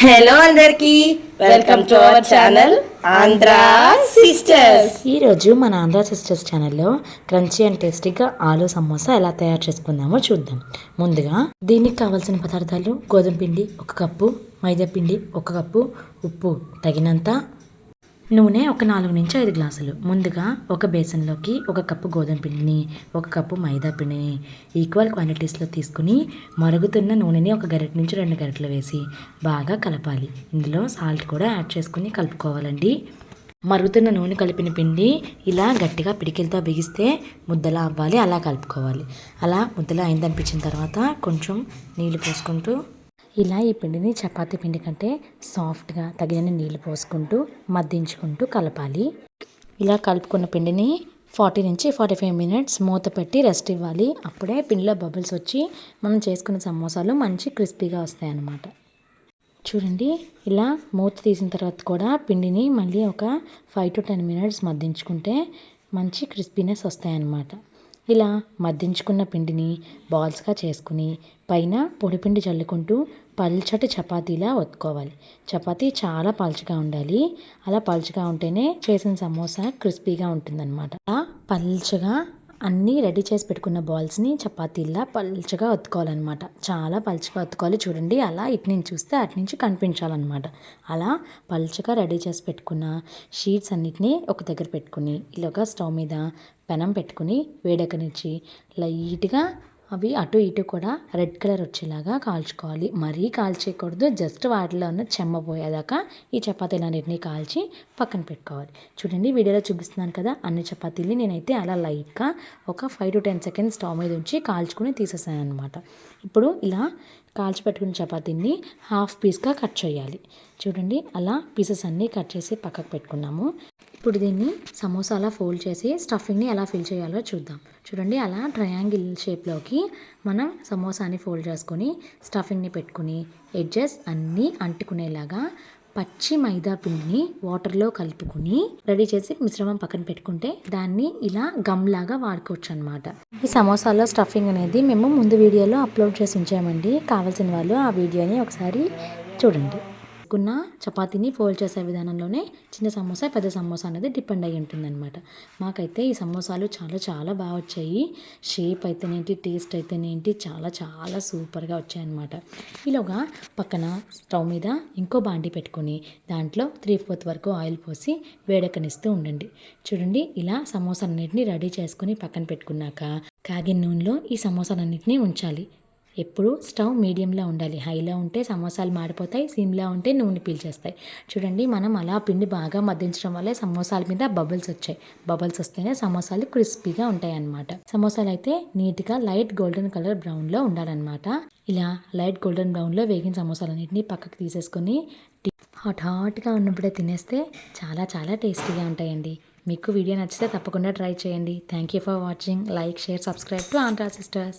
Hello అందరికి welcome to our channel Andhra sisters. ఈరోజు మన ఆంధ్ర సిస్టర్స్ ఛానల్లో క్రంచీ అండ్ టేస్టీగా ఆలు సమోసా ఎలా తయారు చేసుకుందామో చూద్దాం. ముందుగా దీనికి కావాల్సిన పదార్థాలు: గోధుమ పిండి 1 కప్పు, మైదా పిండి 1 కప్పు, ఉప్పు తగినంత, నూనె ఒక 4 నుంచి 5 గ్లాసులు. ముందుగా ఒక బేసన్లోకి 1 కప్పు గోధుమ పిండిని, 1 కప్పు మైదా పిండిని ఈక్వల్ క్వాంటిటీస్లో తీసుకుని మరుగుతున్న నూనెని 1 గరిటె నుంచి 2 గరిటెలు వేసి బాగా కలపాలి. ఇందులో సాల్ట్ కూడా యాడ్ చేసుకుని కలుపుకోవాలండి. మరుగుతున్న నూనె కలిపిన పిండి ఇలా గట్టిగా పిడికిలతో బిగిస్తే ముద్దలా అవ్వాలి, అలా కలుపుకోవాలి. అలా ముద్దలా అయిందనిపించిన తర్వాత కొంచెం నీళ్లు పోసుకుంటూ ఇలా ఈ పిండిని చపాతీ పిండి కంటే సాఫ్ట్గా తగినన్ని నీళ్లు పోసుకుంటూ మద్దించుకుంటూ కలపాలి. ఇలా కలుపుకున్న పిండిని 40 నుంచి 45 మినిట్స్ మూత పెట్టి రెస్ట్ ఇవ్వాలి. అప్పుడే పిండిలో బబుల్స్ వచ్చి మనం చేసుకున్న సమోసాలు మంచి క్రిస్పీగా వస్తాయి అన్నమాట. చూడండి, ఇలా మూత తీసిన తర్వాత కూడా పిండిని మళ్ళీ ఒక 5 to 10 మినిట్స్ మద్దించుకుంటే మంచి క్రిస్పీనెస్ వస్తాయన్నమాట. ఇలా మద్దించుకున్న పిండిని బాల్స్గా చేసుకుని పైన పొడిపిండి చల్లుకుంటూ పల్చటి చపాతీలా ఒత్తుకోవాలి. చపాతీ చాలా పల్చగా ఉండాలి. అలా పల్చగా ఉంటేనే చేసిన సమోసా క్రిస్పీగా ఉంటుందన్నమాట. అలా పల్చగా అన్నీ రెడీ చేసి పెట్టుకున్న బాల్స్ని చపాతీలా పల్చగా ఒత్తుకోవాలన్నమాట. చాలా పల్చగా ఒత్తుకోవాలి. చూడండి, అలా ఇటు నుంచి చూస్తే అటు నుంచి కనిపించాలన్నమాట. అలా పల్చగా రెడీ చేసి పెట్టుకున్న షీట్స్ అన్నిటినీ ఒక దగ్గర పెట్టుకుని ఇలాగా స్టవ్ మీద పెనం పెట్టుకుని వేడెక్కనిచ్చి లైట్గా అవి అటు ఇటు కూడా రెడ్ కలర్ వచ్చేలాగా కాల్చుకోవాలి. మరీ కాల్చేయకూడదు, జస్ట్ వాటిలో ఉన్న చెమ్మ పోయేదాకా ఈ చపాతీలన్నిటినీ కాల్చి పక్కన పెట్టుకోవాలి. చూడండి, వీడియోలో చూపిస్తున్నాను కదా, అన్ని చపాతీలు నేనైతే అలా లైట్గా ఒక 5 to 10 సెకండ్స్ స్టవ్ మీద ఉంచి కాల్చుకుని తీసేసాను అనమాట. ఇప్పుడు ఇలా కాల్చి పెట్టుకున్న చపాతీని హాఫ్ పీస్గా కట్ చేయాలి. చూడండి, అలా పీసెస్ అన్నీ కట్ చేసి పక్కకు పెట్టుకున్నాము. ఇప్పుడు దీన్ని సమోసా అలా ఫోల్డ్ చేసి స్టఫింగ్ని ఎలా ఫిల్ చేయాలో చూద్దాం. చూడండి, అలా ట్రయాంగిల్ షేప్లోకి మనం సమోసాని ఫోల్డ్ చేసుకొని స్టఫింగ్ని పెట్టుకుని ఎడ్జెస్ అన్నీ అంటుకునేలాగా పచ్చి మైదా పిండిని వాటర్లో కలుపుకుని రెడీ చేసి మిశ్రమం పక్కన పెట్టుకుంటే దాన్ని ఇలా గమ్ లాగా వాడుకోవచ్చు అనమాట. ఈ సమోసాలో స్టఫింగ్ అనేది మేము ముందు వీడియోలో అప్లోడ్ చేసి ఉంచామండి. కావాల్సిన వాళ్ళు ఆ వీడియోని ఒకసారి చూడండి. కున్న చపాతీని ఫోల్డ్ చేసే విధానంలోనే చిన్న సమోసా పెద్ద సమోసా అనేది డిపెండ్ అయ్యి ఉంటుందన్నమాట. మాకైతే ఈ సమోసాలు చాలా చాలా బాగా వచ్చాయి. షేప్ అయితేనేంటి, టేస్ట్ అయితేనేంటి, చాలా చాలా సూపర్గా వచ్చాయన్నమాట. ఈలోగా పక్కన స్టవ్ మీద ఇంకో బాండి పెట్టుకొని దాంట్లో 3/4 వరకు ఆయిల్ పోసి వేడెక్కనిస్తూ ఉండండి. చూడండి, ఇలా సమోసాలన్నింటినీ రెడీ చేసుకుని పక్కన పెట్టుకున్నాక కాగిన నూనెలో ఈ సమోసాలన్నింటినీ ఉంచాలి. ఎప్పుడు స్టవ్ మీడియంలో ఉండాలి. హైలో ఉంటే సమోసాలు మాడిపోతాయి, సిమ్లో ఉంటే నూనె పీల్చేస్తాయి. చూడండి, మనం అలా పిండి బాగా మద్దించడం వల్లే సమోసాల మీద బబుల్స్ వచ్చాయి. బబుల్స్ వస్తేనే సమోసాలు క్రిస్పీగా ఉంటాయి అన్నమాట. సమోసాలు అయితే నీట్గా లైట్ గోల్డెన్ కలర్ బ్రౌన్లో ఉండాలన్నమాట. ఇలా లైట్ గోల్డెన్ బ్రౌన్లో వేగిన సమోసాలన్నింటినీ పక్కకు తీసేసుకొని హాట్గా ఉన్నప్పుడే తినేస్తే చాలా చాలా టేస్టీగా ఉంటాయండి. మీకు వీడియో నచ్చితే తప్పకుండా ట్రై చేయండి. Thank you for watching. Like, share, subscribe to Andhra sisters.